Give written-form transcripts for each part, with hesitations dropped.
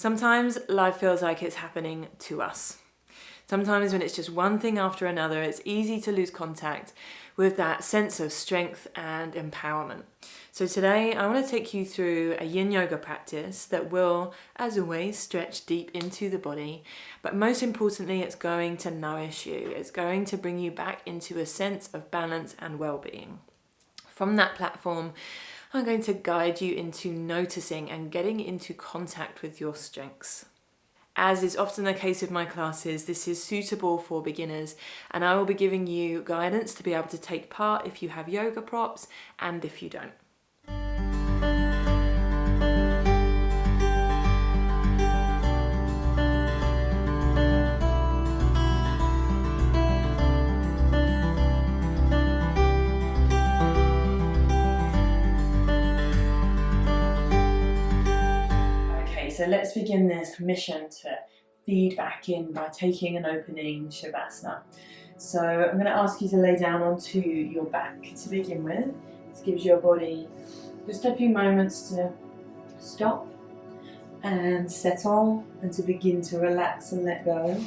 Sometimes life feels like it's happening to us. Sometimes when it's just one thing after another, it's easy to lose contact with that sense of strength and empowerment. So today I want to take you through a Yin Yoga practice that will, as always, stretch deep into the body. But most importantly, it's going to nourish you. It's going to bring you back into a sense of balance and well-being. From that platform, I'm going to guide you into noticing and getting into contact with your strengths. As is often the case with my classes, this is suitable for beginners, and I will be giving you guidance to be able to take part if you have yoga props and if you don't. So let's begin this mission to feed back in by taking an opening Shavasana. So I'm going to ask you to lay down onto your back to begin with. This gives your body just a few moments to stop and settle and to begin to relax and let go.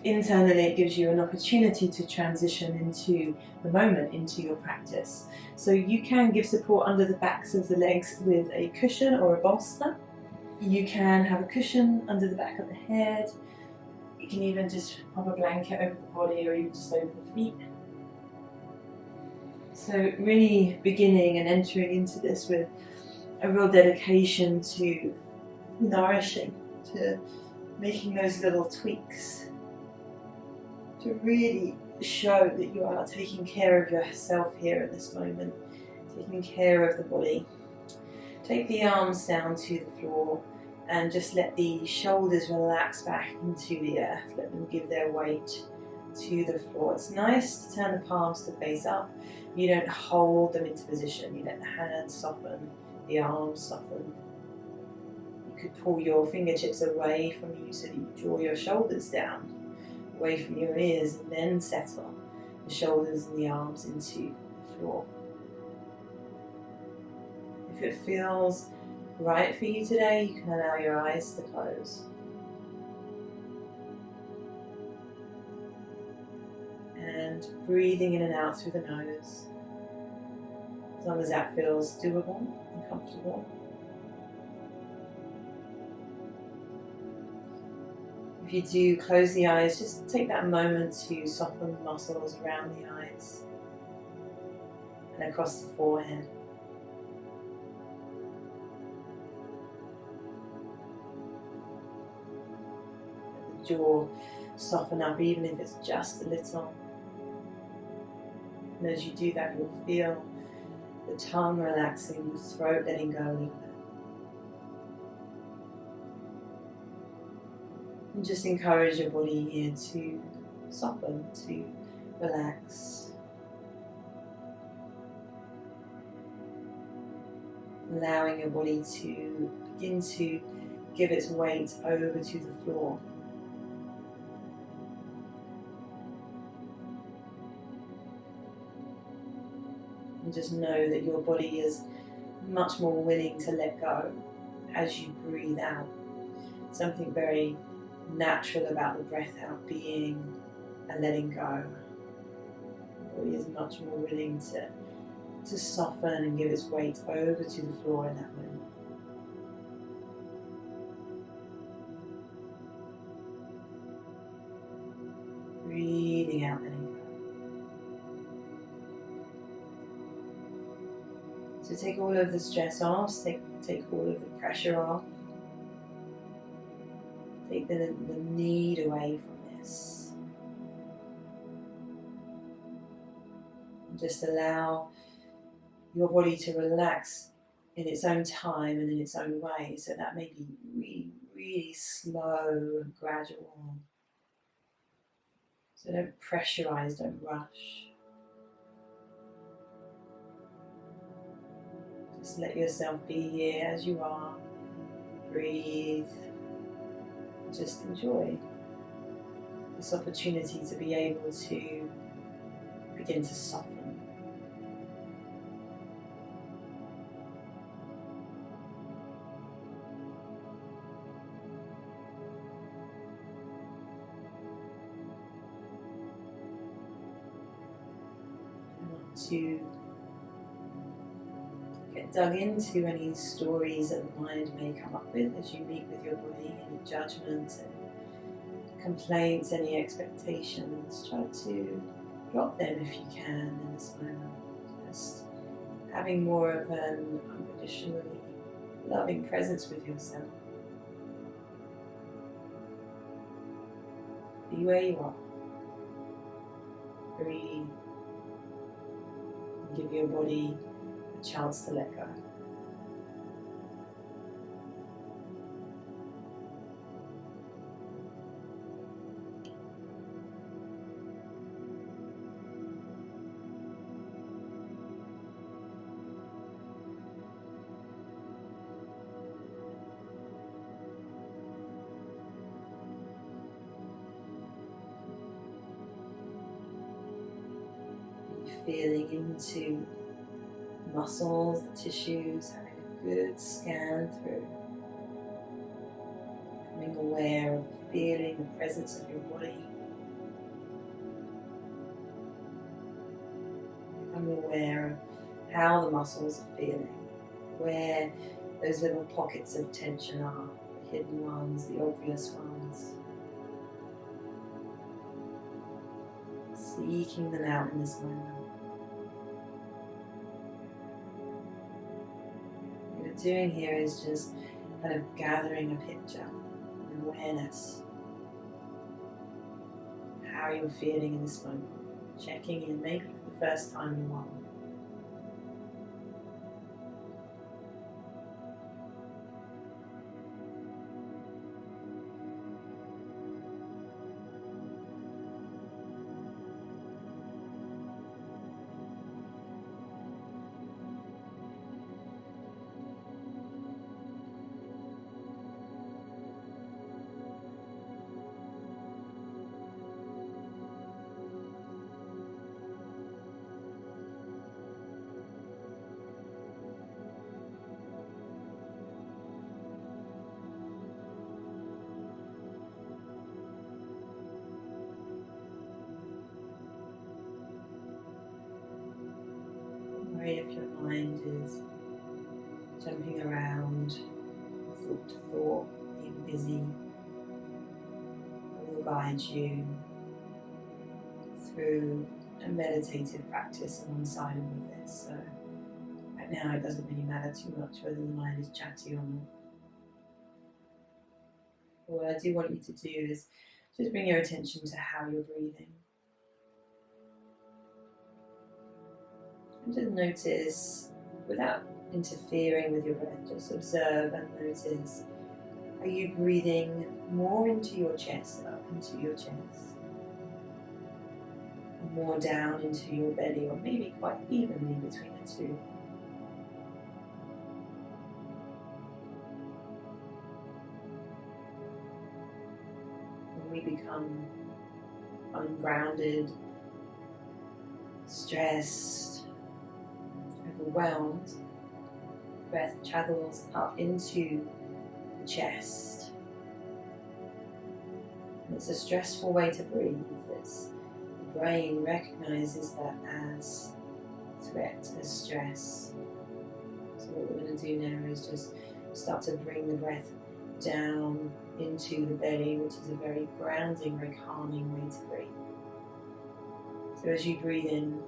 Internally, it gives you an opportunity to transition into the moment, into your practice. So you can give support under the backs of the legs with a cushion or a bolster. You can have a cushion under the back of the head. You can even just pop a blanket over the body or even just over the feet. So really beginning and entering into this with a real dedication to nourishing, to making those little tweaks, to really show that you are taking care of yourself here at this moment, taking care of the body. Take the arms down to the floor and just let the shoulders relax back into the earth. Let them give their weight to the floor. It's nice to turn the palms to face up. You don't hold them into position. You let the hands soften, the arms soften. You could pull your fingertips away from you so that you draw your shoulders down, away from your ears, and then settle the shoulders and the arms into the floor. If it feels right for you today, you can allow your eyes to close. And breathing in and out through the nose, as long as that feels doable and comfortable. If you do close the eyes, just take that moment to soften the muscles around the eyes and across the forehead. Jaw soften up, even if it's just a little. And as you do that, you'll feel the tongue relaxing, the throat letting go a little bit. And just encourage your body here to soften, to relax. Allowing your body to begin to give its weight over to the floor. And just know that your body is much more willing to let go as you breathe out. Something very natural about the breath out being and letting go. The body is much more willing to soften and give its weight over to the floor in that moment. Breathing out, letting go. So take all of the stress off, take all of the pressure off. Take the need away from this. And just allow your body to relax in its own time and in its own way. So that may be really, really slow and gradual. So don't pressurize, don't rush. Just let yourself be here as you are. Breathe. Just enjoy this opportunity to be able to begin to soften. to get dug into any stories that the mind may come up with as you meet with your body, any judgments, any complaints, any expectations. Try to drop them if you can in this moment. Just having more of an unconditionally loving presence with yourself. Be where you are. Breathe. And give your body a chance to let go. Feeling into muscles, the tissues, having a good scan through. Becoming aware of the feeling, the presence of your body. Becoming aware of how the muscles are feeling, where those little pockets of tension are, the hidden ones, the obvious ones. Seeking them out in this moment. Doing here is just kind of gathering a picture, an awareness, how you're feeling in this moment, checking in maybe for the first time in a while. If your mind is jumping around, thought to thought, being busy, I will guide you through a meditative practice alongside all of this. So right now it doesn't really matter too much whether the mind is chatty or not. What I do want you to do is just bring your attention to how you're breathing. And just notice, without interfering with your breath, just observe and notice. Are you breathing more into your chest, up into your chest? And more down into your belly, or maybe quite evenly between the two? When we become ungrounded, stressed, overwhelmed, the breath travels up into the chest. And it's a stressful way to breathe. The brain recognizes that as threat, as stress. So what we're going to do now is just start to bring the breath down into the belly, which is a very grounding, very calming way to breathe. So as you breathe in,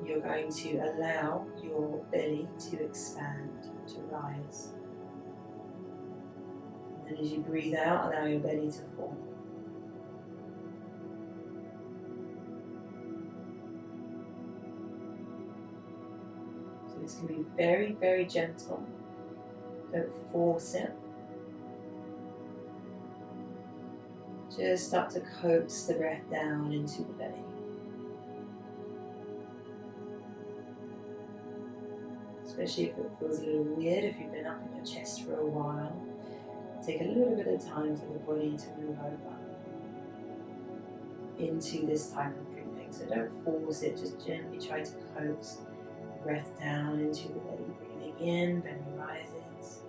you're going to allow your belly to expand, to rise. And as you breathe out, allow your belly to fall. So this can be very, very gentle. Don't force it. Just start to coax the breath down into the belly. Especially if it feels a little weird, if you've been up in your chest for a while. Take a little bit of time for the body to move over into this type of breathing. So don't force it, just gently try to coax the breath down into the belly. Breathing in, belly rises.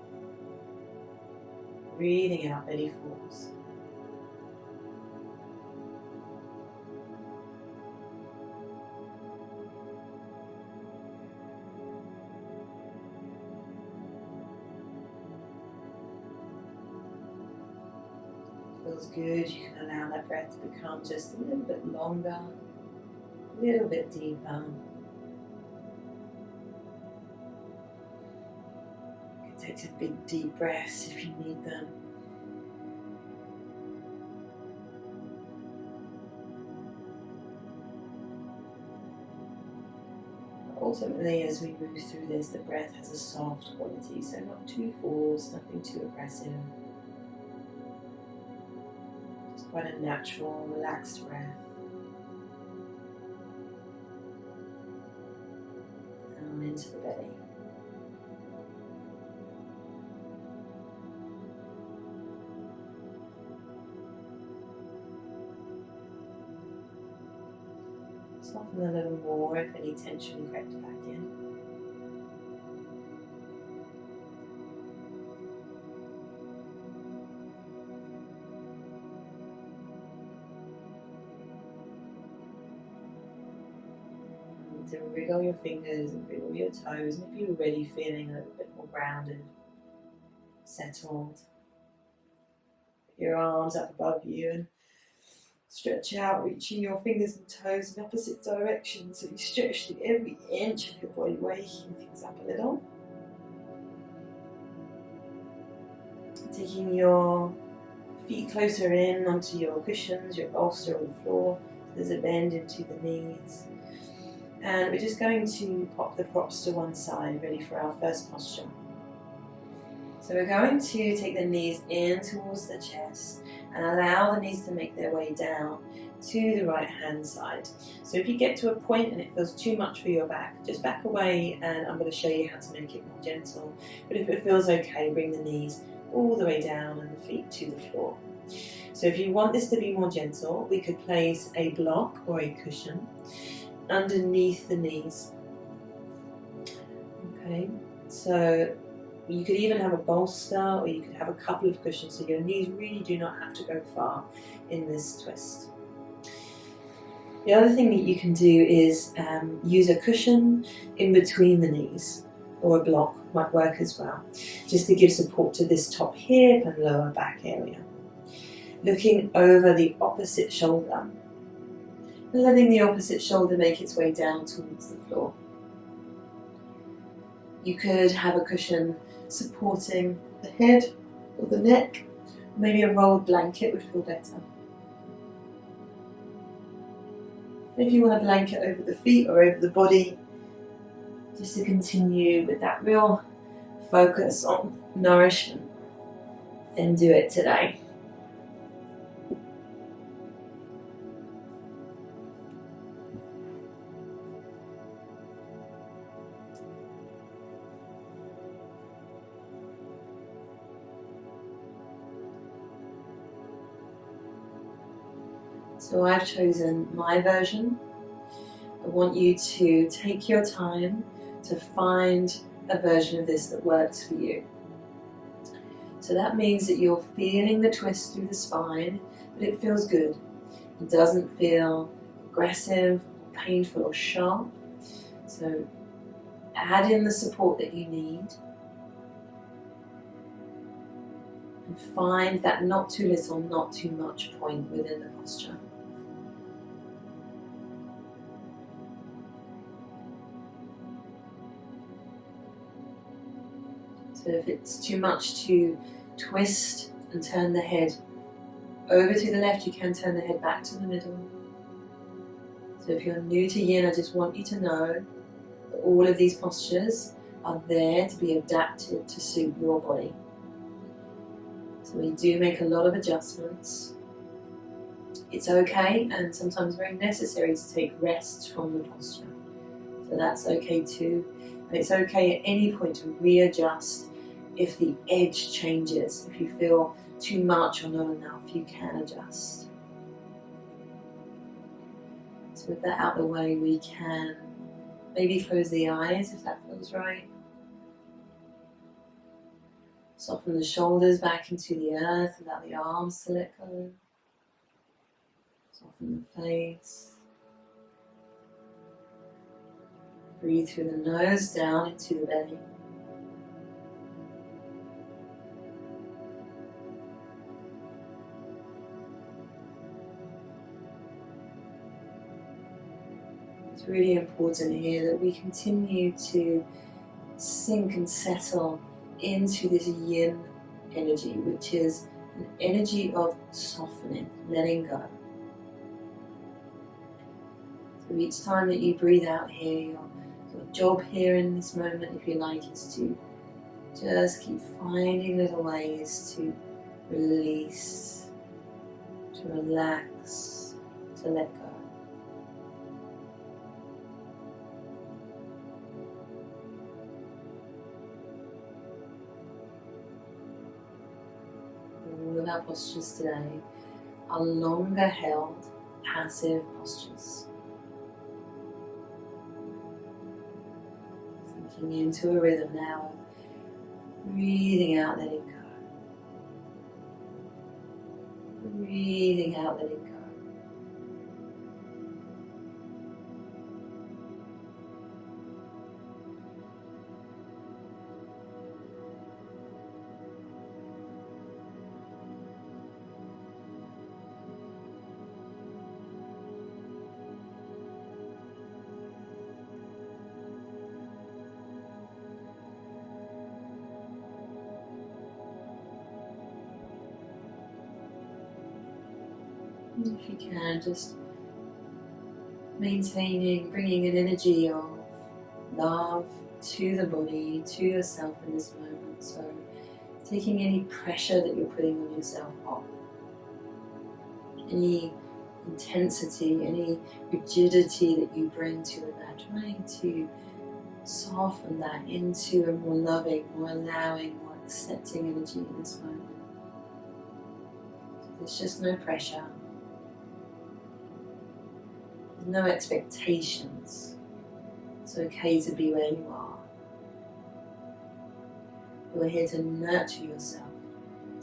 Breathing out, belly falls. feels good, you can allow that breath to become just a little bit longer, a little bit deeper. You can take some big deep breaths if you need them. Ultimately, as we move through this, the breath has a soft quality, so not too forced, nothing too aggressive. Just quite a natural, relaxed breath. Down into the belly. Soften a little more if any tension crept back in. And to wriggle your fingers and wriggle your toes, and if you're already feeling a little bit more grounded, settled, put your arms up above you and stretch out, reaching your fingers and toes in opposite directions. So you stretch through every inch of your body, waking things up a little. Taking your feet closer in onto your cushions, your bolster on the floor. There's a bend into the knees. And we're just going to pop the props to one side, ready for our first posture. So we're going to take the knees in towards the chest and allow the knees to make their way down to the right hand side. So if you get to a point and it feels too much for your back, just back away and I'm going to show you how to make it more gentle. But if it feels okay, bring the knees all the way down and the feet to the floor. So if you want this to be more gentle, we could place a block or a cushion underneath the knees. Okay, so you could even have a bolster or you could have a couple of cushions so your knees really do not have to go far in this twist. The other thing that you can do is use a cushion in between the knees, or a block might work as well, just to give support to this top hip and lower back area. Looking over the opposite shoulder and letting the opposite shoulder make its way down towards the floor. You could have a cushion supporting the head or the neck. Maybe a rolled blanket would feel better. If you want a blanket over the feet or over the body, just to continue with that real focus on nourishment, then do it today. So I've chosen my version. I want you to take your time to find a version of this that works for you. So that means that you're feeling the twist through the spine, but it feels good. It doesn't feel aggressive, painful or sharp. So add in the support that you need and find that not too little, not too much point within the posture. So if it's too much to twist and turn the head over to the left, you can turn the head back to the middle. So if you're new to Yin, I just want you to know that all of these postures are there to be adapted to suit your body. So we do make a lot of adjustments. It's okay and sometimes very necessary to take rests from the posture. So that's okay too. And it's okay at any point to readjust if the edge changes. If you feel too much or not enough, you can adjust. So with that out of the way, we can maybe close the eyes if that feels right. Soften the shoulders back into the earth, allow the arms to let go. Soften the face. Breathe through the nose down into the belly. It's really important here that we continue to sink and settle into this yin energy, which is an energy of softening, letting go. So each time that you breathe out here, your job here in this moment, if you like, is to just keep finding little ways to release, to relax, to let go. All of our postures today are longer held, passive postures. Sinking into a rhythm now, breathing out, letting go. Breathing out, letting go. If you can, just maintaining, bringing an energy of love to the body, to yourself in this moment. So taking any pressure that you're putting on yourself off, any intensity, any rigidity that you bring to that, trying to soften that into a more loving, more allowing, more accepting energy in this moment. So there's just no pressure. No expectations. It's okay to be where you are. You're here to nurture yourself,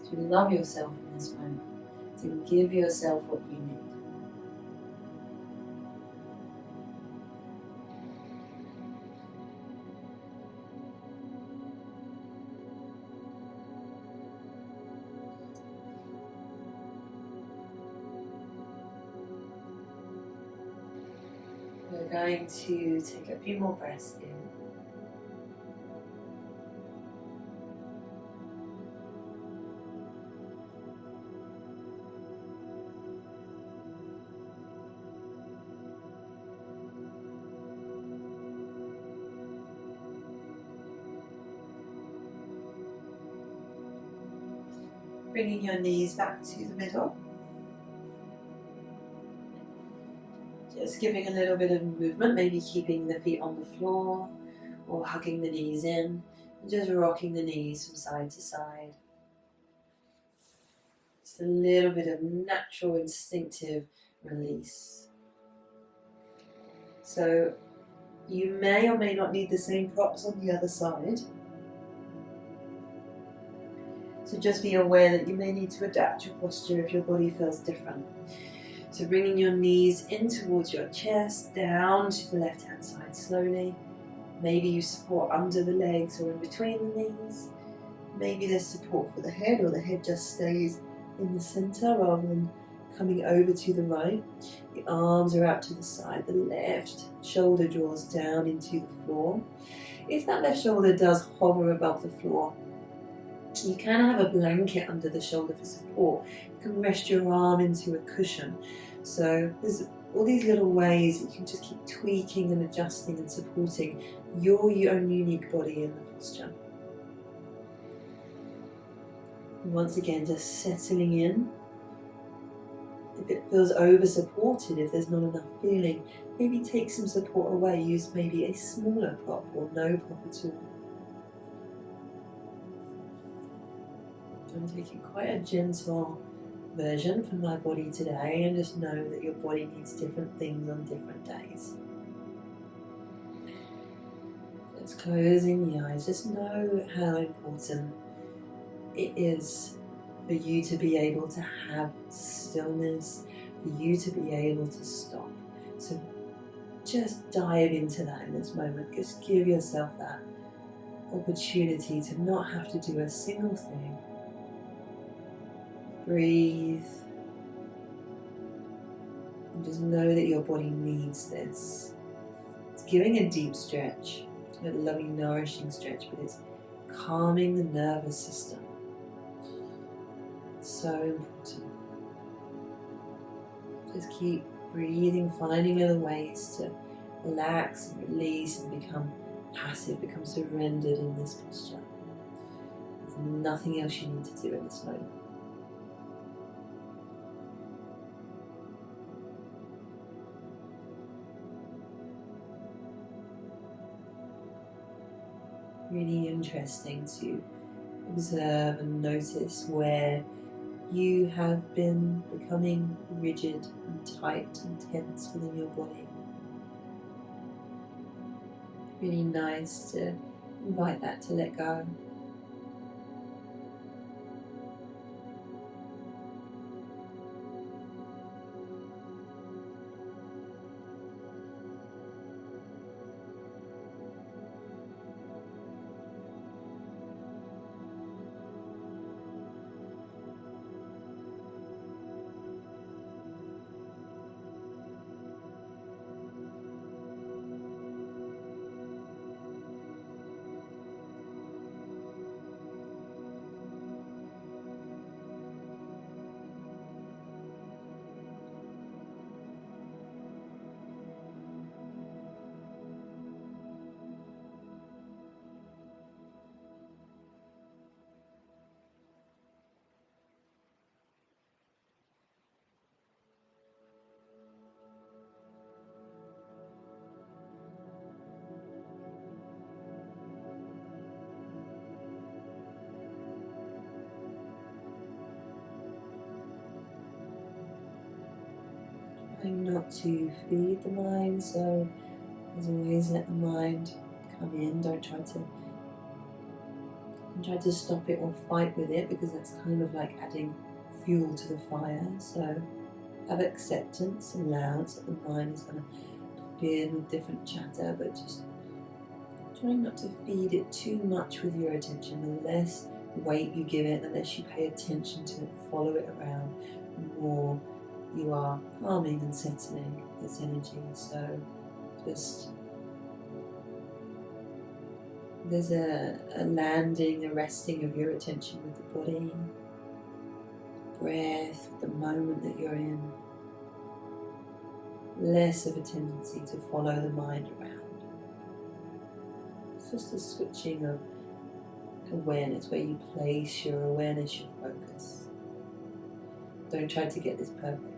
to love yourself in this moment, to give yourself what you need. We're going to take a few more breaths in. Bringing your knees back to the middle. Just giving a little bit of movement, maybe keeping the feet on the floor or hugging the knees in, and just rocking the knees from side to side. Just a little bit of natural, instinctive release. So you may or may not need the same props on the other side. So just be aware that you may need to adapt your posture if your body feels different. So bringing your knees in towards your chest, down to the left hand side slowly. Maybe you support under the legs or in between the knees. Maybe there's support for the head, or the head just stays in the center rather than coming over to the right. The arms are out to the side. The left shoulder draws down into the floor. If that left shoulder does hover above the floor, you can have a blanket under the shoulder for support. You can rest your arm into a cushion. So there's all these little ways that you can just keep tweaking and adjusting and supporting your own unique body in the posture. And once again, just settling in. If it feels over-supported, if there's not enough feeling, maybe take some support away. Use maybe a smaller prop or no prop at all. I'm taking quite a gentle version for my body today, and just know that your body needs different things on different days. Just closing the eyes, just know how important it is for you to be able to have stillness, for you to be able to stop. So just dive into that in this moment. Just give yourself that opportunity to not have to do a single thing. Breathe. And just know that your body needs this. It's giving a deep stretch, a loving, nourishing stretch, but it's calming the nervous system. So important. Just keep breathing, finding little ways to relax and release and become passive, become surrendered in this posture. There's nothing else you need to do in this moment. Really interesting to observe and notice where you have been becoming rigid and tight and tense within your body. Really nice to invite that to let go. Not to feed the mind, so as always let the mind come in. Don't try to stop it or fight with it, because that's kind of like adding fuel to the fire. So have acceptance, allow that the mind is going to pop in with different chatter, but just trying not to feed it too much with your attention. The less weight you give it, the less you pay attention to it, follow it around, the more you are calming and settling this energy. So just there's a landing, a resting of your attention with the body, breath, the moment that you're in. Less of a tendency to follow the mind around. It's just a switching of awareness, where you place your awareness, your focus. Don't try to get this perfect.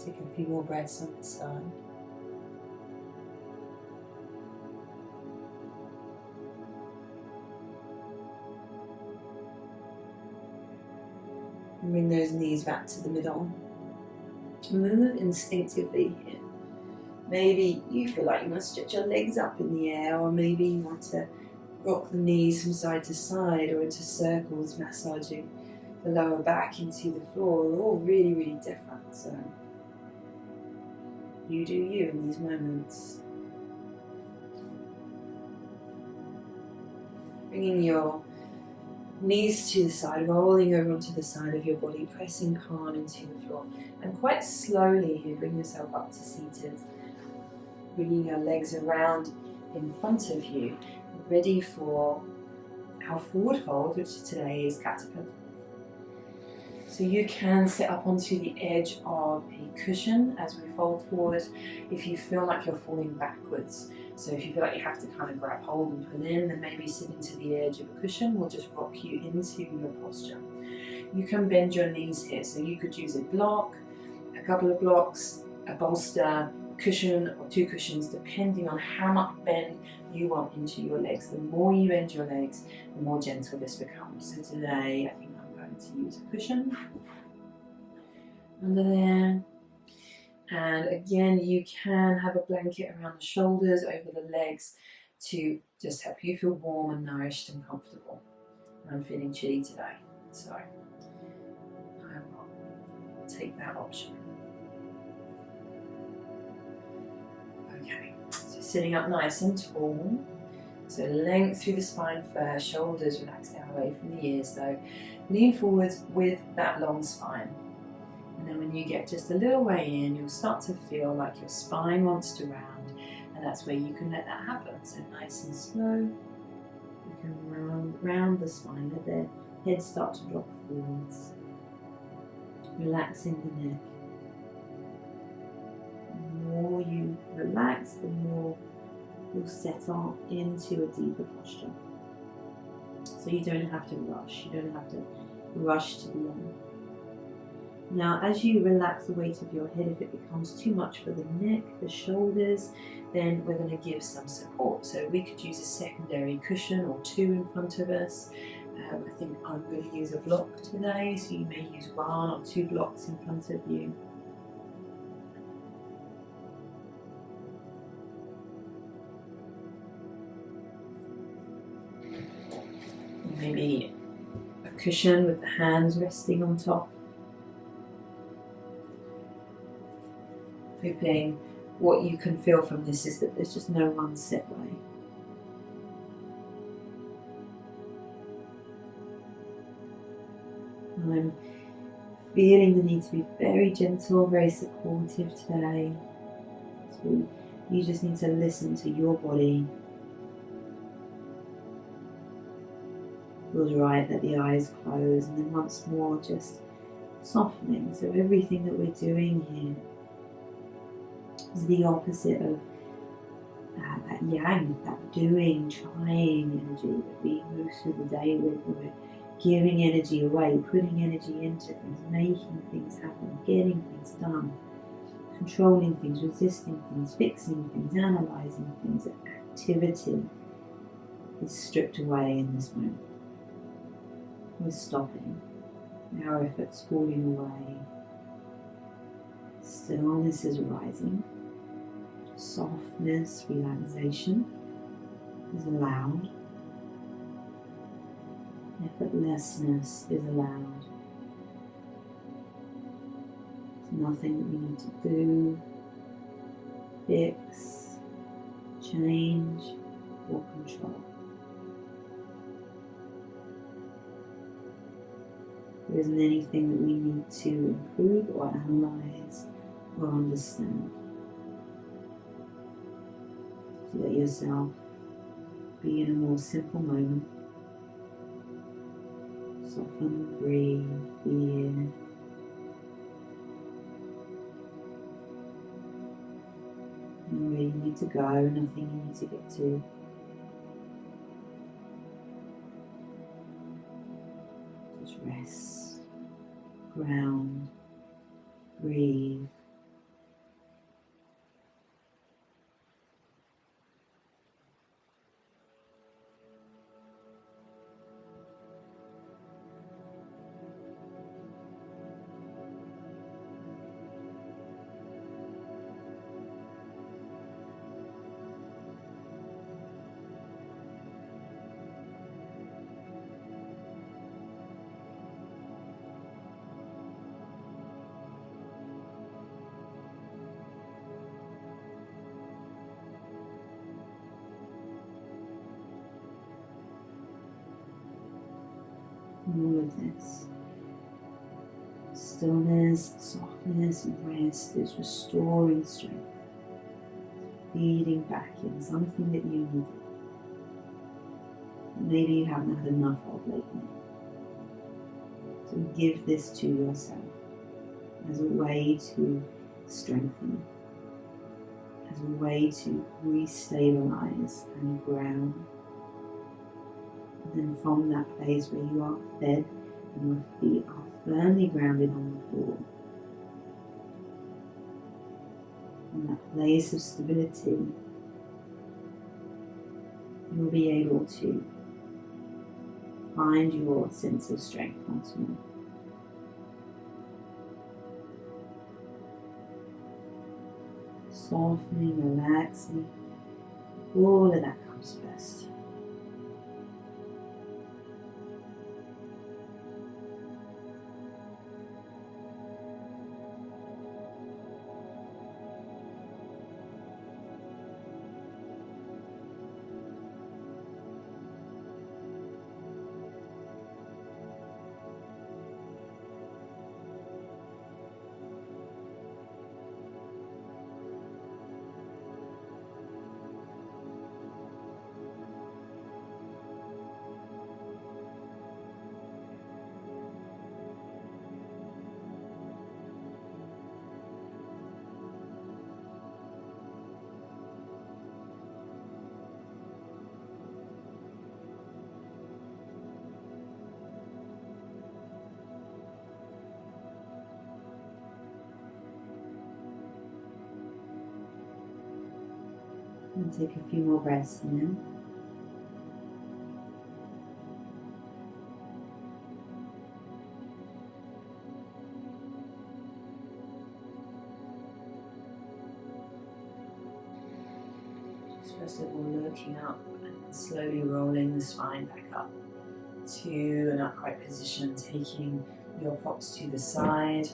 Take a few more breaths on this side. And bring those knees back to the middle. Move instinctively here. Maybe you feel like you want to stretch your legs up in the air, or maybe you want to rock the knees from side to side or into circles, massaging the lower back into the floor. They're all really, really different. So you do you in these moments. Bringing your knees to the side, rolling over onto the side of your body, pressing palm into the floor. And quite slowly here, bring yourself up to seated. Bringing your legs around in front of you, ready for our forward fold, which today is caterpillar. So you can sit up onto the edge of a cushion as we fold forward if you feel like you're falling backwards. So if you feel like you have to kind of grab hold and pull in, then maybe sitting to the edge of a cushion will just rock you into your posture. You can bend your knees here, so you could use a block, a couple of blocks, a bolster, cushion or two cushions, depending on how much bend you want into your legs. The more you bend your legs, the more gentle this becomes. So today I think I'm going going to use a cushion under there. And again, you can have a blanket around the shoulders, over the legs, to just help you feel warm and nourished and comfortable. I'm feeling chilly today, so I will take that option. Okay, so sitting up nice and tall. So length through the spine first, shoulders relax down away from the ears though. Lean forwards with that long spine. And then when you get just a little way in, you'll start to feel like your spine wants to round, and that's where you can let that happen. So nice and slow, you can round the spine, let the head start to drop forwards, relaxing the neck. The more you relax, the more you'll settle into a deeper posture. So you don't have to rush, you don't have to rush to the end. Now, as you relax the weight of your head, if it becomes too much for the neck, the shoulders, then we're going to give some support. So we could use a secondary cushion or two in front of us. I think I'm going to use a block today, so you may use one or two blocks in front of you. Maybe a cushion with the hands resting on top. Hoping what you can feel from this is that there's just no one set way. I'm feeling the need to be very gentle, very supportive today. So you just need to listen to your body. Feels right, let the eyes close, and then once more just softening. So everything that we're doing here is the opposite of that yang, that doing, trying energy that we move through the day with. We're giving energy away, putting energy into things, making things happen, getting things done, controlling things, resisting things, fixing things, analysing things. Activity is stripped away in this moment. We're stopping, our efforts falling away. Stillness is arising. Softness, relaxation is allowed. Effortlessness is allowed. There's nothing that we need to do, fix, change, or control. There isn't anything that we need to improve or analyze or understand. So let yourself be in a more simple moment. Soften, breathe, feel. Where you need to go, nothing you need to get to. Just rest, ground, breathe. All of this stillness, softness, and rest is restoring strength, feeding back in something that you need. Maybe you haven't had enough of lately. So give this to yourself as a way to strengthen, as a way to re-stabilise and ground. And then from that place where you are fed and your feet are firmly grounded on the floor, from that place of stability, you'll be able to find your sense of strength once more. Softening, relaxing, all of that comes first. And take a few more breaths in. First of all, looking up and slowly rolling the spine back up to an upright position, taking your props to the side,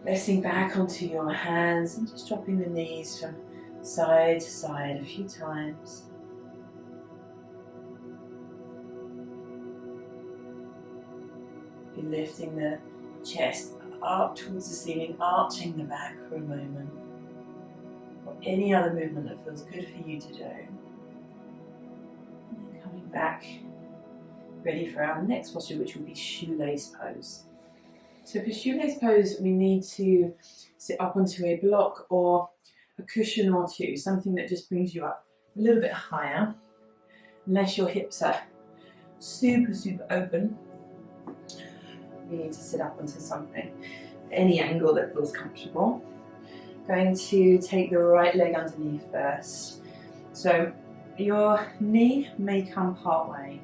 resting back onto your hands and just dropping the knees from side to side a few times. Be lifting the chest up towards the ceiling, arching the back for a moment. Or any other movement that feels good for you to do. And then coming back, ready for our next posture, which will be Shoelace Pose. So for Shoelace Pose, we need to sit up onto a block or a cushion or two, something that just brings you up a little bit higher, unless your hips are super open. You need to sit up onto something, any angle that feels comfortable. Going to take the right leg underneath first. So your knee may come part way.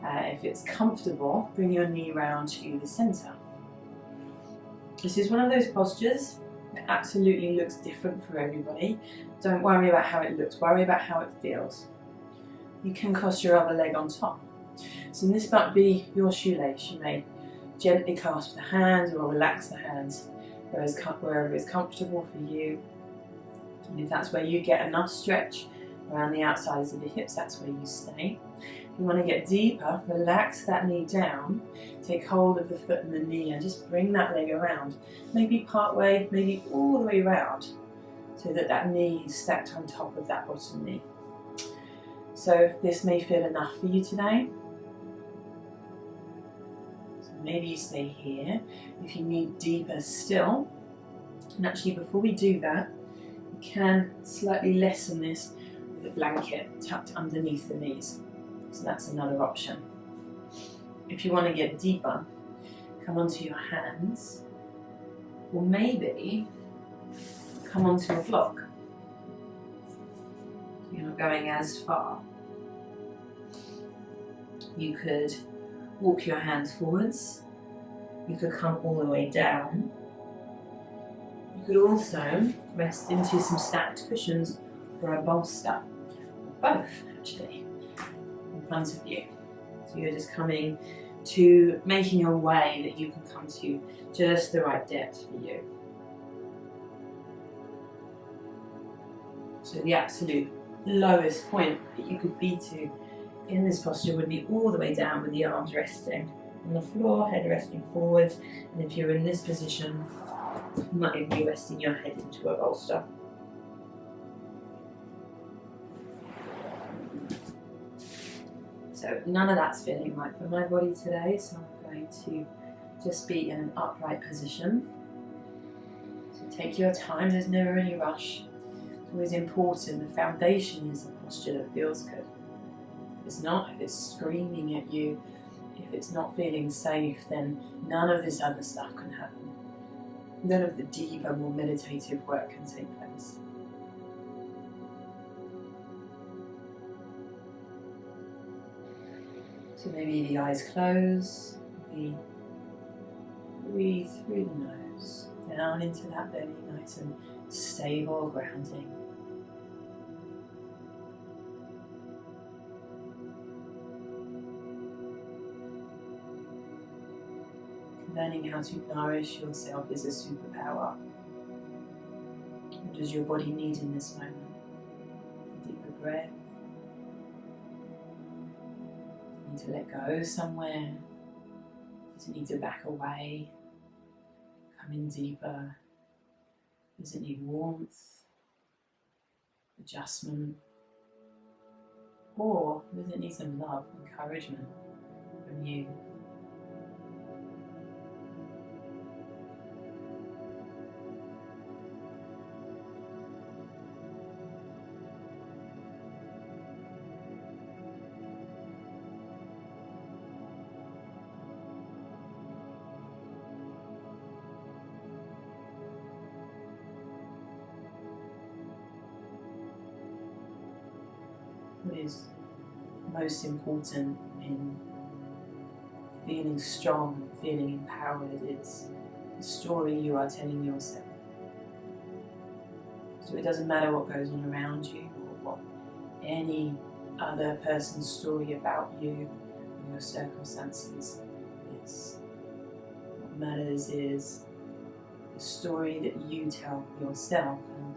If it's comfortable, bring your knee round to the center. This is one of those postures that absolutely looks different for everybody. Don't worry about how it looks, worry about how it feels. You can cross your other leg on top. So this might be your shoelace. You may gently clasp the hands or relax the hands wherever is comfortable for you. And if that's where you get enough stretch around the outsides of the hips, that's where you stay. If you want to get deeper, relax that knee down, take hold of the foot and the knee and just bring that leg around. Maybe part way, maybe all the way around, so that that knee is stacked on top of that bottom knee. So this may feel enough for you today. So maybe you stay here. If you need deeper still, and actually before we do that, you can slightly lessen this with a blanket tucked underneath the knees. So that's another option. If you want to get deeper, come onto your hands, or maybe come onto a block. You're not going as far. You could walk your hands forwards. You could come all the way down. You could also rest into some stacked cushions or a bolster, or both actually, in front of you. So you're just coming to making a way that you can come to just the right depth for you. So the absolute lowest point that you could be to in this posture would be all the way down with the arms resting on the floor, head resting forwards, and if you're in this position, you might be resting your head into a bolster. So none of that's feeling right for my body today, so I'm going to just be in an upright position. So take your time, there's never any rush. It's always important, the foundation is a posture that feels good. If it's not, if it's screaming at you, if it's not feeling safe, then none of this other stuff can happen. None of the deeper, more meditative work can take place. So maybe the eyes close, we breathe through the nose, down into that belly, nice and stable, grounding. Learning how to nourish yourself is a superpower. What does your body need in this moment? A deeper breath. Need to let go somewhere. Does it need to back away? Come in deeper. Does it need warmth? Adjustment? Or does it need some love, encouragement from you? What is most important in feeling strong and feeling empowered is the story you are telling yourself. So it doesn't matter what goes on around you or what any other person's story about you or your circumstances is. What matters is the story that you tell yourself, and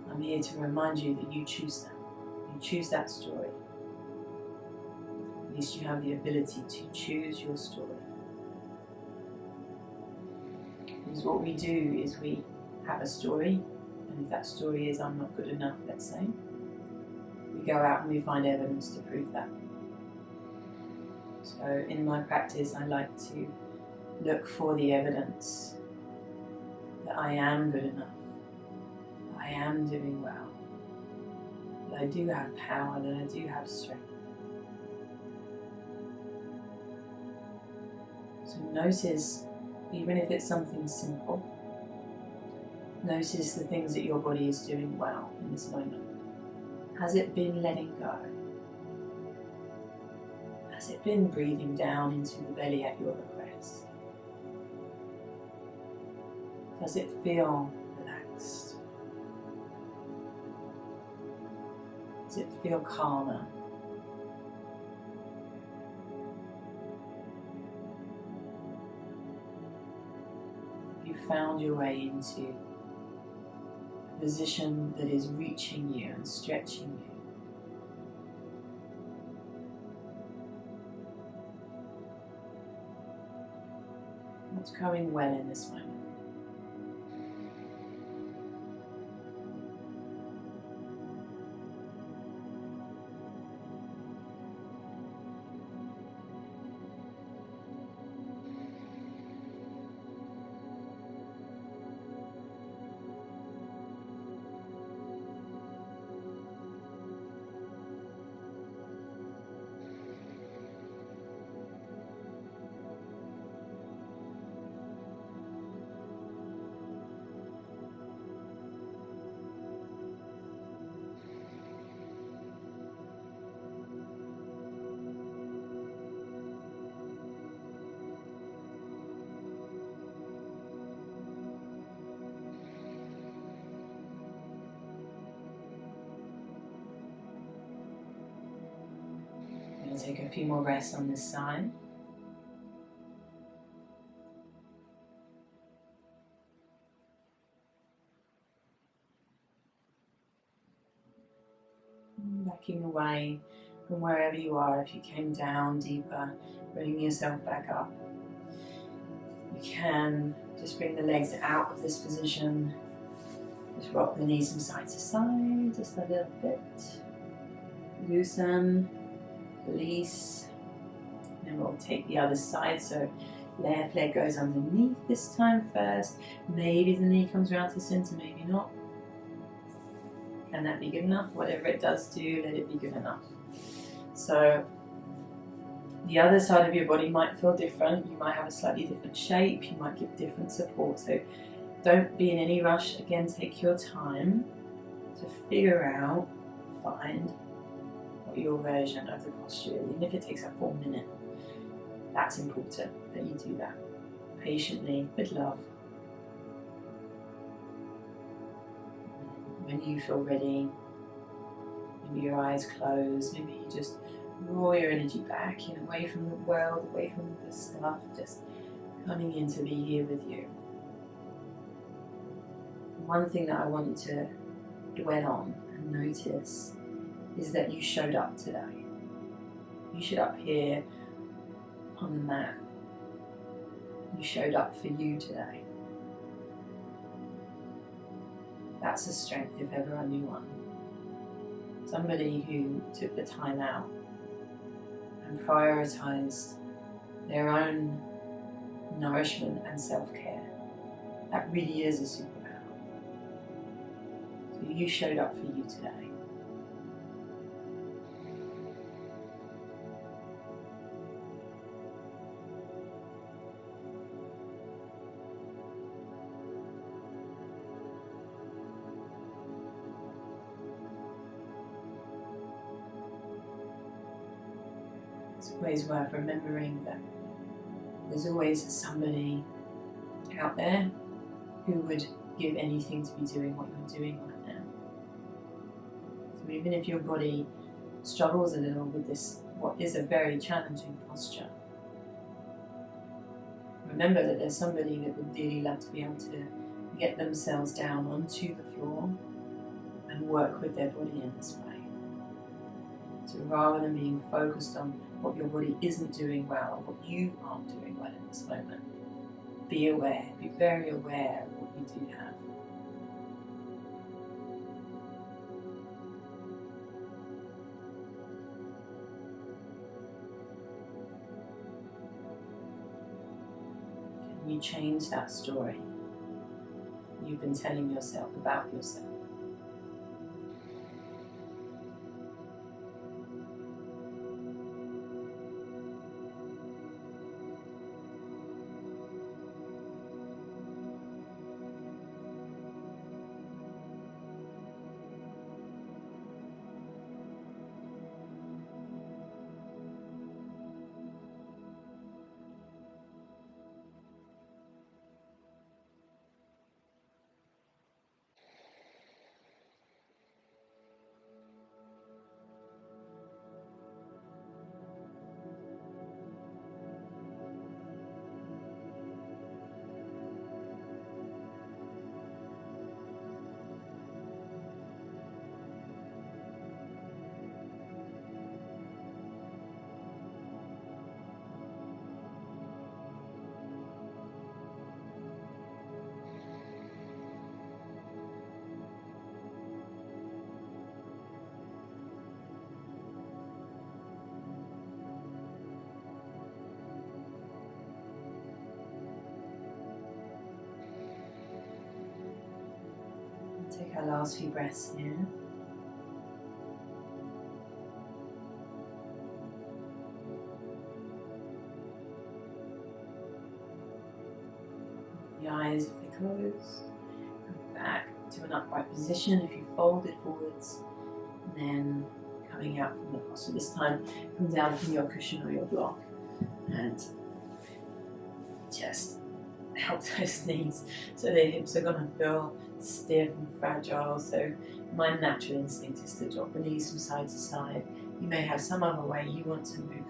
I'm here to remind you that you choose that. You choose that story. At least you have the ability to choose your story. Because what we do is we have a story, and if that story is I'm not good enough, let's say, we go out and we find evidence to prove that. So in my practice I like to look for the evidence that I am good enough, that I am doing well, that I do have power, that I do have strength. So notice, even if it's something simple, notice the things that your body is doing well in this moment. Has it been letting go? Has it been breathing down into the belly at your request? Does it feel relaxed? Does it feel calmer? You found your way into a position that is reaching you and stretching you. What's going well in this moment? Take a few more breaths on this side. Backing away from wherever you are. If you came down deeper, bringing yourself back up. You can just bring the legs out of this position. Just rock the knees from side to side, just a little bit. Loosen. Release, and we'll take the other side. So left leg goes underneath this time first. Maybe the knee comes around to center, maybe not. Can that be good enough? Whatever it does do, let it be good enough. So the other side of your body might feel different. You might have a slightly different shape. You might give different support. So don't be in any rush. Again, take your time to figure out, find what your version of the posture is. Even if it takes a full minute, that's important that you do that patiently, with love. When you feel ready, maybe your eyes close, maybe you just draw your energy back in, away from the world, away from the stuff, just coming in to be here with you. One thing that I want you to dwell on and notice is that you showed up today. You showed up here on the mat. You showed up for you today. That's a strength if ever I knew one. Somebody who took the time out and prioritised their own nourishment and self-care. That really is a superpower. So you showed up for you today. It's always worth remembering that there's always somebody out there who would give anything to be doing what you're doing right now. So even if your body struggles a little with this, what is a very challenging posture, remember that there's somebody that would really love to be able to get themselves down onto the floor and work with their body in this way. So rather than being focused on what your body isn't doing well, or what you aren't doing well in this moment, be aware, be very aware of what you do have. Can you change that story you've been telling yourself about yourself? Take our last few breaths here. The eyes, if they close, come back to an upright position if you folded forwards, and then coming out from the posture. This time, come down from your cushion or your block and just help those knees. So the hips are going to feel stiff and fragile. So my natural instinct is to drop the knees from side to side. You may have some other way you want to move.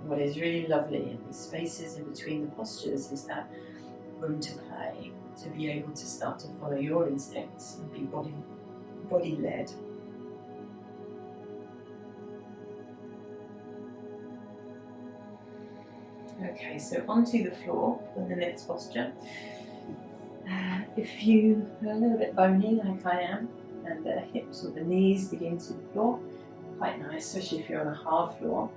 And what is really lovely in these spaces in between the postures is that room to play, to be able to start to follow your instincts and be body-led. Okay, so onto the floor for the next posture. If you are a little bit bony like I am, and the hips or the knees begin to the floor, quite nice, especially if you're on a hard floor,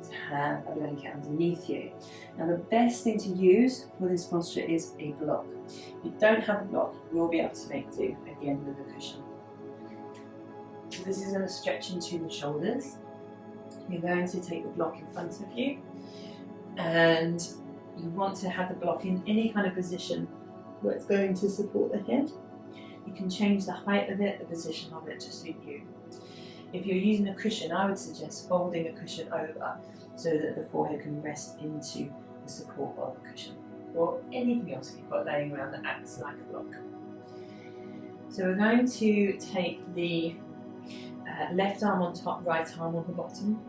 to have a blanket underneath you. Now the best thing to use for this posture is a block. If you don't have a block, you will be able to make do again with a cushion. So this is going to stretch into the shoulders. You're going to take the block in front of you, and you want to have the block in any kind of position where it's going to support the head. You can change the height of it, the position of it to suit you. If you're using a cushion, I would suggest folding a cushion over so that the forehead can rest into the support of a cushion, or anything else you've got laying around that acts like a block. So we're going to take the left arm on top, right arm on the bottom.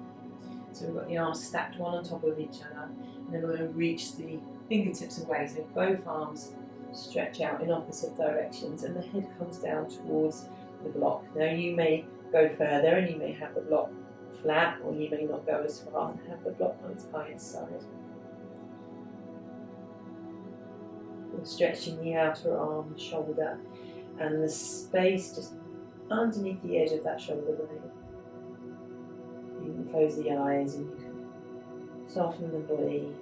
So we've got the arms stacked one on top of each other, and then we're going to reach the fingertips away, so both arms stretch out in opposite directions and the head comes down towards the block. Now you may go further and you may have the block flat, or you may not go as far and have the block on its highest side. We're stretching the outer arm, the shoulder, and the space just underneath the edge of that shoulder blade. You can close the eyes and you can soften the body.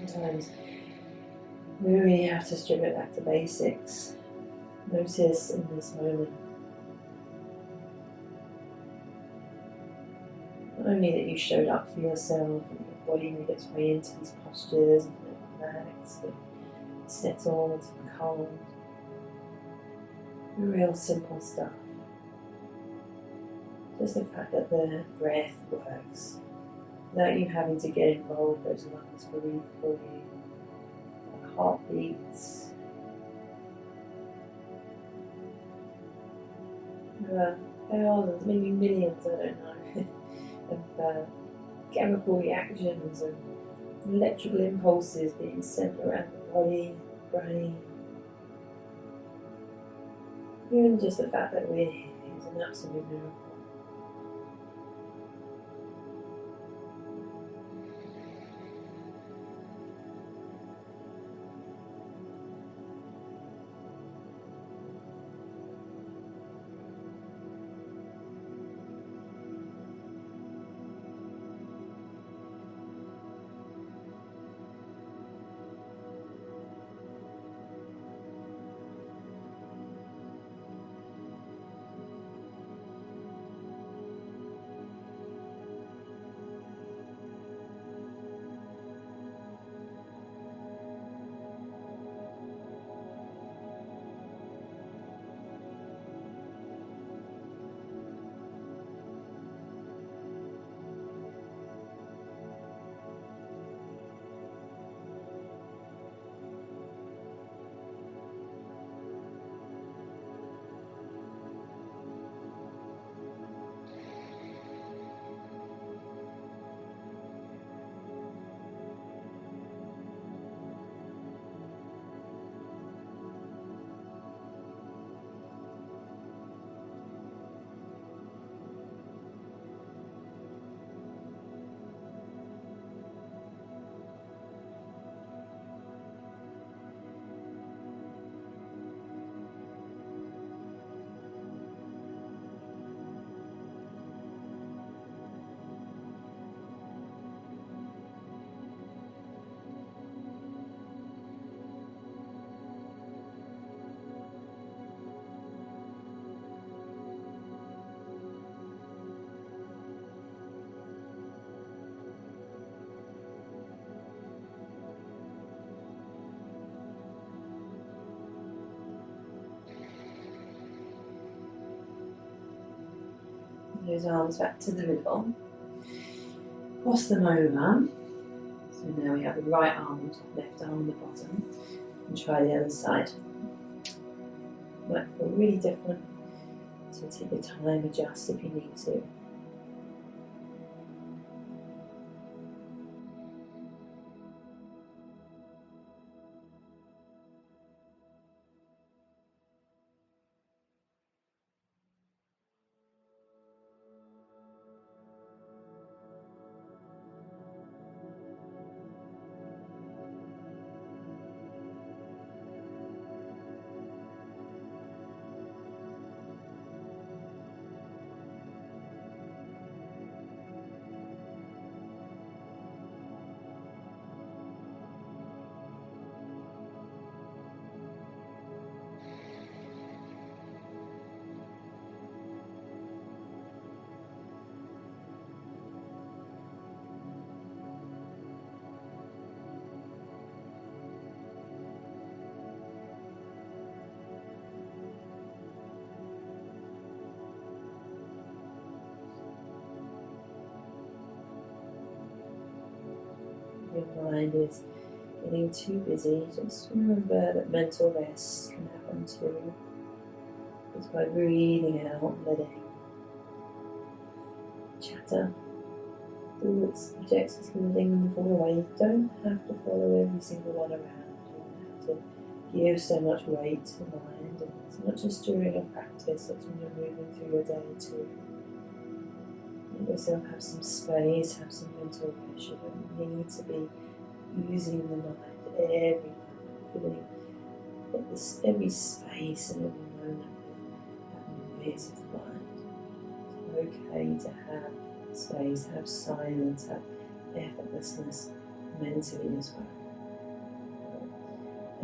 Sometimes we really have to strip it back to basics. Notice in this moment not only that you showed up for yourself and your body made its way into these postures and relaxed and settled and calm. The real simple stuff. Just the fact that the breath works. Without you having to get involved, those lungs breathe for you. The heart beats. There are thousands, maybe millions, I don't know, of chemical reactions and electrical impulses being sent around the body, brain. Even just the fact that we're here is an absolute miracle. Those arms back to the middle. Cross them over. So now we have the right arm on top, left arm on the bottom. And try the other side. Might feel really different, so take your time, adjust if you need to. your mind is getting too busy, just remember that mental rest can happen too. Just by breathing out, letting chatter, thoughts, objections, letting them fall away. You don't have to follow every single one around. You don't have to give so much weight to the mind. And it's not just during a practice, it's when you're moving through your day too. Let yourself have some space, have some mental rest. You don't need to be using the mind every moment, filling every space and every moment with noise of the mind. It's okay to have space, have silence, have effortlessness mentally as well.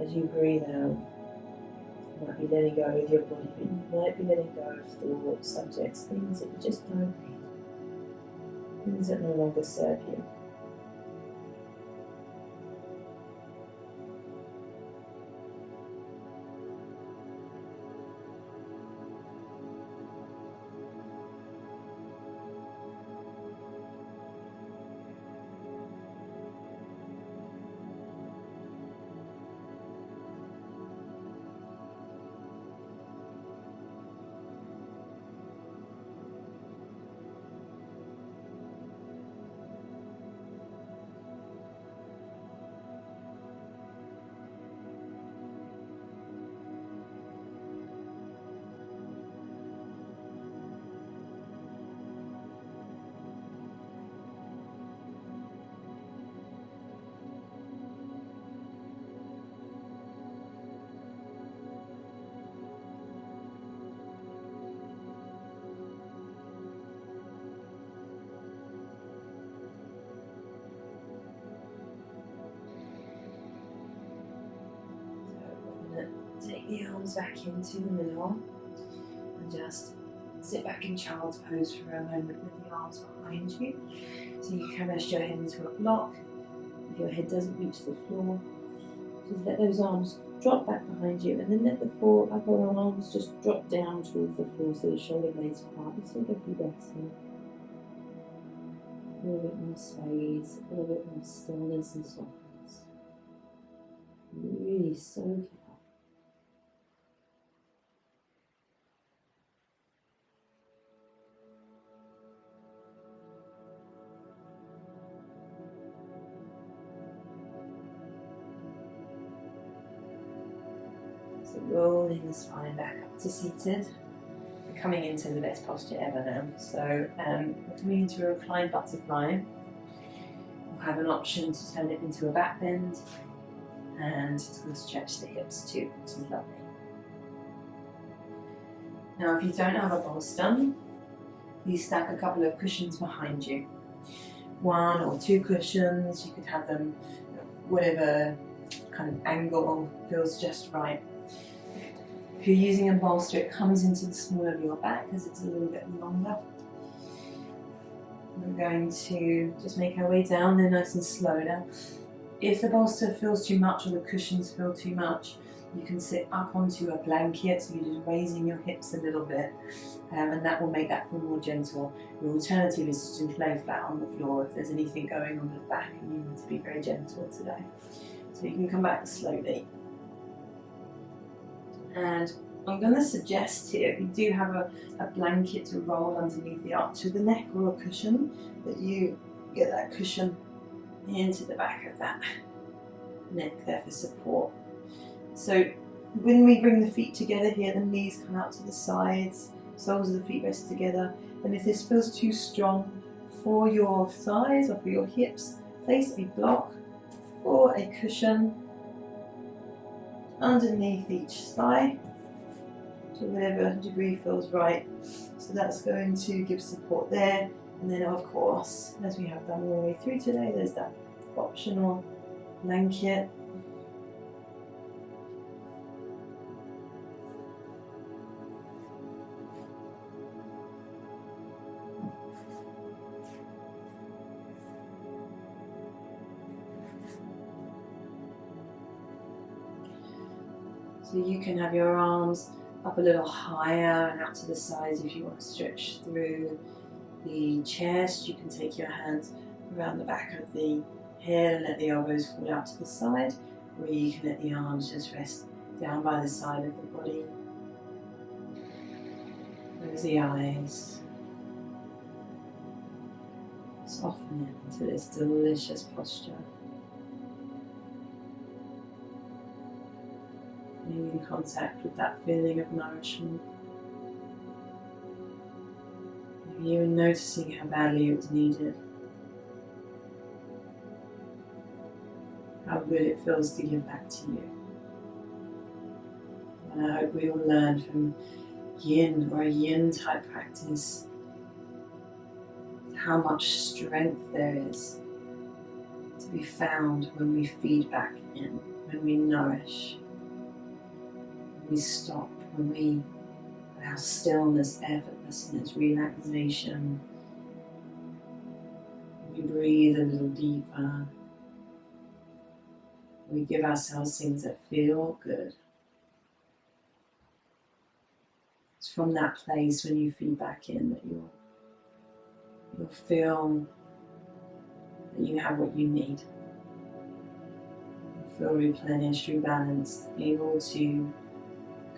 As you breathe out, you might be letting go of your body, but you might be letting go of thoughts, subjects, things that you just don't need, things that no longer serve you. Take the arms back into the middle and just sit back in child's pose for a moment with the arms behind you. So you can rest your head into a block. If your head doesn't reach the floor, just let those arms drop back behind you and then let the four upper arms just drop down towards the floor so the shoulder blades apart. Let's take a few breaths here. A little bit more space, a little bit more stillness and softness. Really soak it up. So rolling the spine back up to seated. We're coming into the best posture ever now. So we're coming into a reclined butterfly. We'll have an option to turn it into a back bend, and it's going to stretch the hips too, which is lovely. Now if you don't have a bolster, you stack a couple of cushions behind you. 1 or 2 cushions, you could have them whatever kind of angle feels just right. If you're using a bolster, it comes into the small of your back as it's a little bit longer. We're going to just make our way down there nice and slow. Now, if the bolster feels too much or the cushions feel too much, you can sit up onto a blanket, so you're just raising your hips a little bit, and that will make that feel more gentle. Your alternative is just to lay flat on the floor if there's anything going on with the back and you need to be very gentle today. So you can come back slowly. And I'm going to suggest here, if you do have a blanket to roll underneath the arch of the neck or a cushion, that you get that cushion into the back of that neck there for support. So when we bring the feet together here, the knees come out to the sides, soles of the feet rest together. And if this feels too strong for your thighs or for your hips, place a block or a cushion underneath each thigh to whatever degree feels right. So that's going to give support there. And then of course, as we have done all the way through today, there's that optional blanket. So you can have your arms up a little higher and out to the sides if you want to stretch through the chest. You can take your hands around the back of the Inhale and let the elbows fall out to the side, or you can let the arms just rest down by the side of the body. Close the eyes. Soften into this delicious posture. Being in contact with that feeling of nourishment. Maybe even noticing how badly it was needed. How good it feels to give back to you. And I hope we all learn from Yin or a Yin type practice how much strength there is to be found when we feed back in, when we nourish, when we stop, when we allow stillness, effortlessness, relaxation. We breathe a little deeper. We give ourselves things that feel good. It's from that place when you feed back in that you'll feel that you have what you need. You'll feel replenished, rebalanced, able to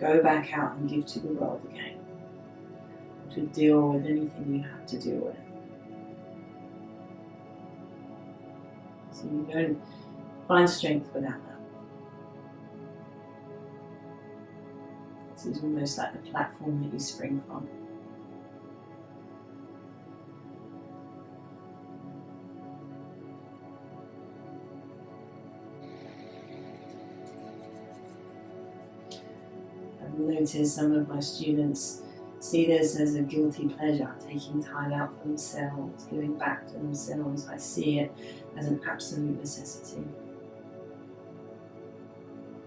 go back out and give to the world again. To deal with anything you have to deal with. So you don't find strength without that. This is almost like the platform that you spring from. I've noticed some of my students see this as a guilty pleasure, taking time out for themselves, giving back to themselves. I see it as an absolute necessity.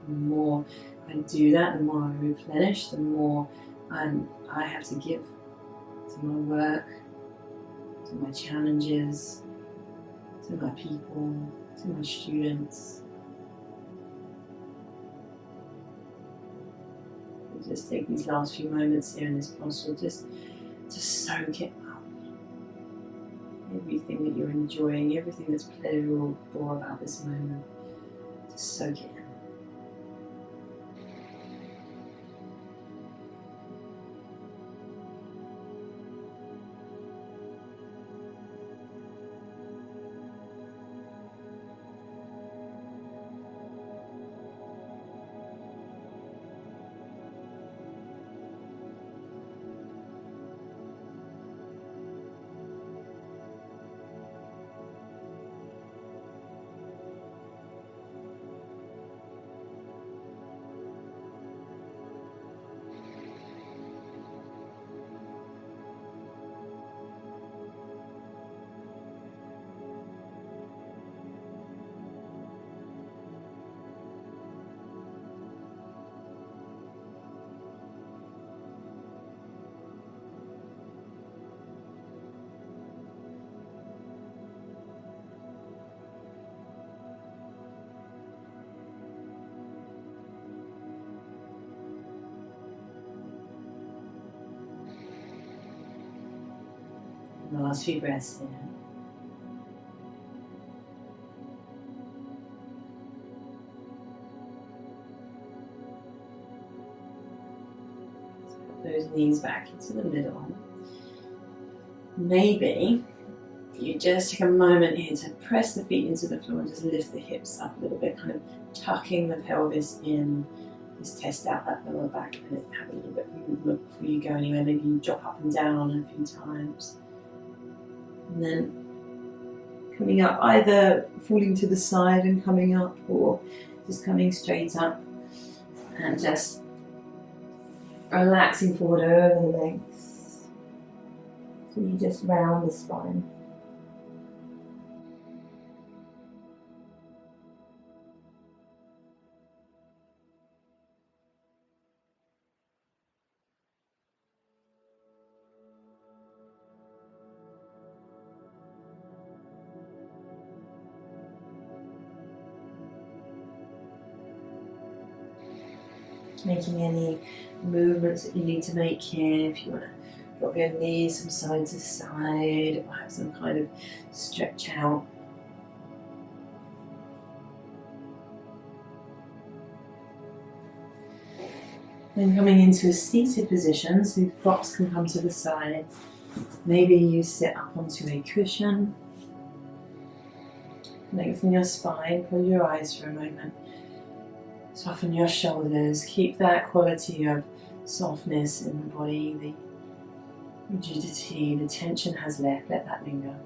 The more I do that, the more I replenish, the more I have to give to my work, to my challenges, to my people, to my students. We'll just take these last few moments here in this posture just to soak it up. Everything that you're enjoying, everything that's pleasurable about this moment, just soak it in. Last few breaths in. So put those knees back into the middle. Maybe you just take a moment here to press the feet into the floor and just lift the hips up a little bit, kind of tucking the pelvis in. Just test out that lower back and have a little bit of movement before you go anywhere. Maybe you drop up and down a few times. And then coming up, either falling to the side and coming up, or just coming straight up and just relaxing forward over the legs. So you just round the spine. Making any movements that you need to make here. If you want to drop your knees from side to side, or have some kind of stretch out. Then coming into a seated position, so the props can come to the side. Maybe you sit up onto a cushion. Lengthen your spine, close your eyes for a moment. Soften your shoulders, keep that quality of softness in the body, the rigidity, the tension has left, let that linger.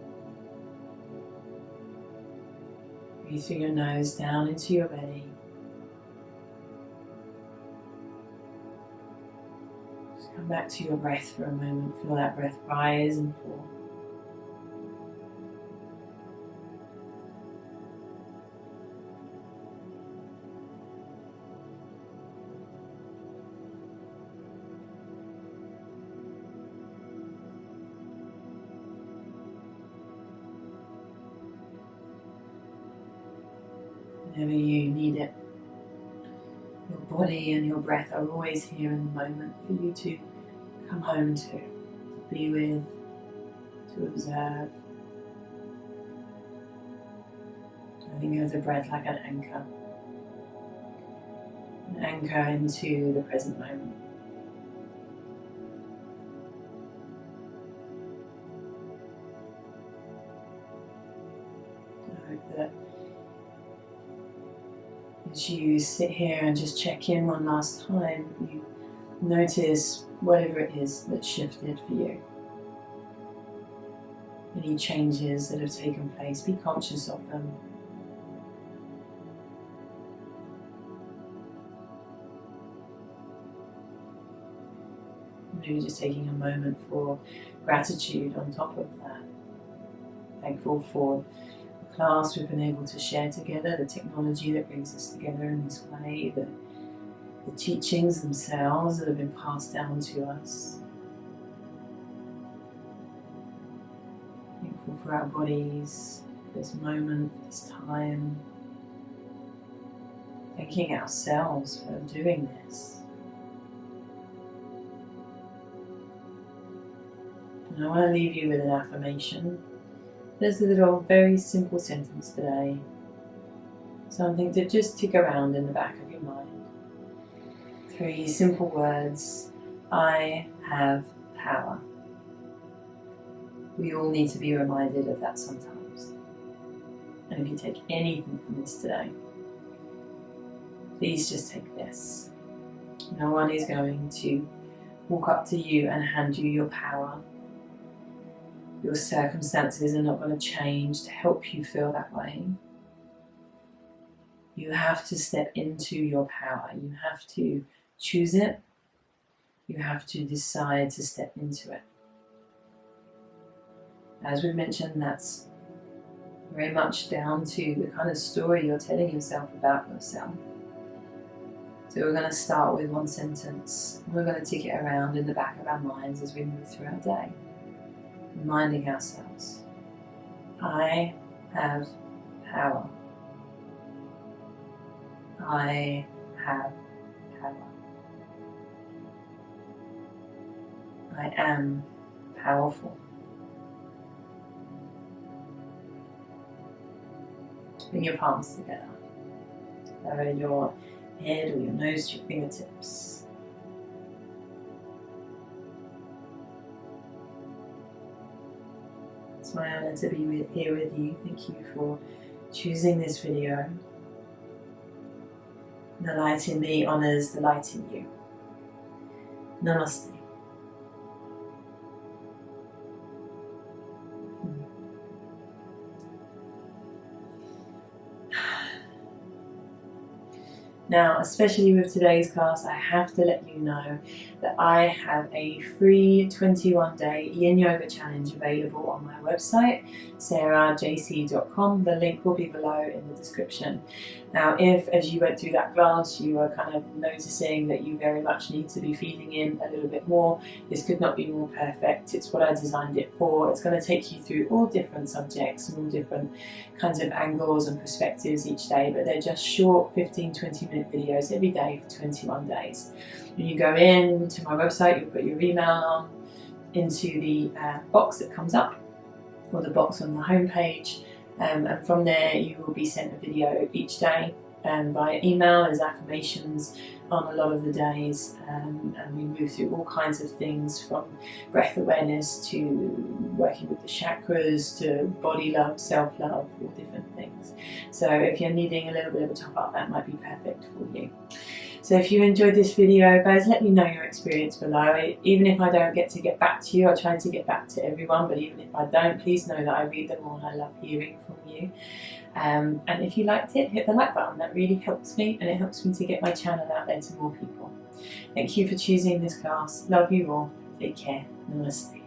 Breathe through your nose down into your belly. Just come back to your breath for a moment, feel that breath rise and fall. Whenever you need it, your body and your breath are always here in the moment for you to come home to be with, to observe. I think of the breath like an anchor into the present moment. I hope that as you sit here and just check in one last time, you notice whatever it is that's shifted for you. Any changes that have taken place, be conscious of them. Maybe just taking a moment for gratitude on top of that. Thankful for the class we've been able to share together, the technology that brings us together in this way, the teachings themselves that have been passed down to us. Thankful for our bodies, this moment, this time. Thanking ourselves for doing this. And I want to leave you with an affirmation. There's a little very simple sentence today. Something to just tick around in the back of your mind. 3 simple words. I have power. We all need to be reminded of that sometimes. And if you take anything from this today, please just take this. No one is going to walk up to you and hand you your power. Your circumstances are not going to change to help you feel that way. You have to step into your power. You have to choose it. You have to decide to step into it. As we've mentioned, that's very much down to the kind of story you're telling yourself about yourself. So we're going to start with one sentence. We're going to tick it around in the back of our minds as we move through our day. Reminding ourselves, I have power. I have power. I am powerful. Bring your palms together. Lower your head or your nose to your fingertips. It's my honor to be here with you. Thank you for choosing this video. The light in me honors the light in you. Namaste. Now, especially with today's class, I have to let you know that I have a free 21-day Yin Yoga challenge available on my website, sarahjc.com. The link will be below in the description. Now, if as you went through that class, you were kind of noticing that you very much need to be feeding in a little bit more, this could not be more perfect. It's what I designed it for. It's going to take you through all different subjects and all different kinds of angles and perspectives each day, but they're just short 15-20 minute videos every day for 21 days. When you go in to my website, you'll put your email on into the box that comes up, or the box on the home page, and from there you will be sent a video each day via email. There's affirmations on a lot of the days, and we move through all kinds of things, from breath awareness to working with the chakras to body love, self-love, all different things. So if you're needing a little bit of a top up, that might be perfect for you. So if you enjoyed this video, guys, let me know your experience below. Even if I don't get back to you, I'll try to get back to everyone, but even if I don't, please know that I read them all and I love hearing from you. And if you liked it, hit the like button. That really helps me, and it helps me to get my channel out there to more people. Thank you for choosing this class. Love you all. Take care. Namaste.